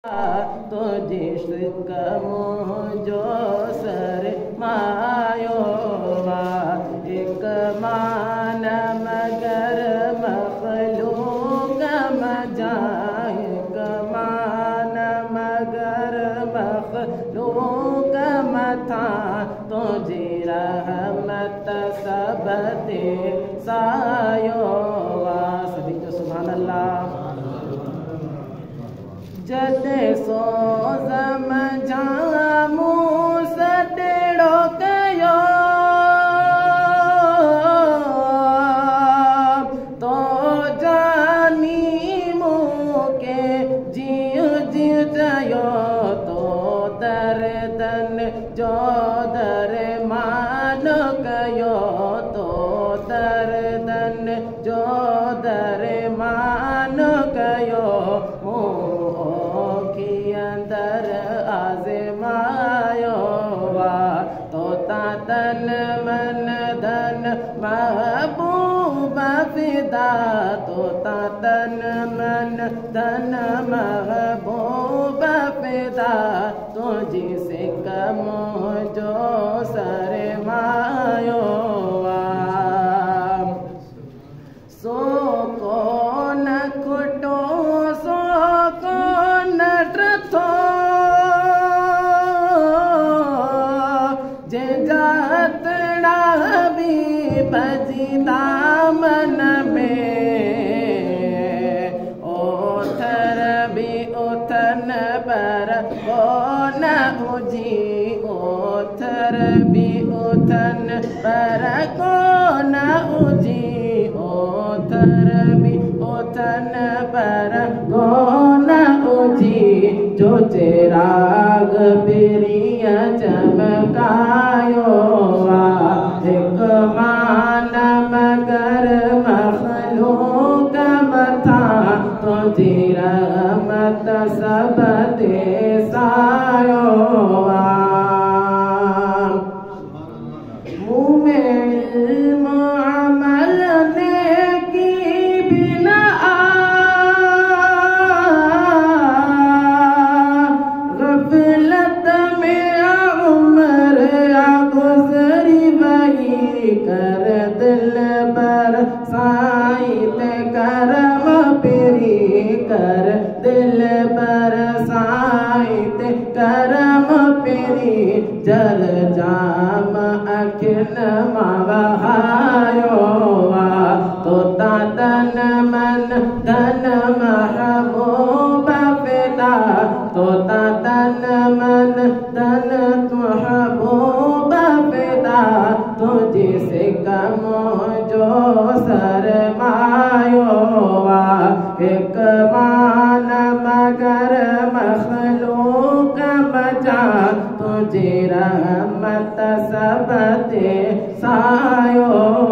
तो जिश्क मुझो सर मायो एक मान मगर मखलूक मजाए मान मगर मखलूक मथा तुझी रहमत सबते सायो। सभी को सुभान अल्लाह। जदे सोज़म जामू सटेड़ो कयो तो जानी मुके जियो जियो जयो तो दर्दन जो दर मान कयो तो दर्दन जो दर मान कयो अंदर आज़मायो तो तन मन धन महबूब फिदा तो तन मन धन महबूब फिदा तुझी से कम जो सर मायो सो को न खुटो सो दामन में ओथर भी उथन पर को न उजी ओथर भी उथन पर को न उजी ओथर भी उथन पर को न उजी जो चिराग प्रिय चमकायो एक मान मगर मखलूक मथा तुझी रहमत सबते सायो। मुँह में इल्म अमल नेकी बिना गफलत में उम्र गुज़री वही कर दिल पर साइत करम पिरी कर दिल पर साइत करम पिरी जल जाम अखिन मवहायो तो तन मन धन महबूब फिदा तो तन मन धन महबूब फिदा तुझी से कम जो सर मायो एक मान मगर मखलूक बचा तुझी रहमत सबते सायो।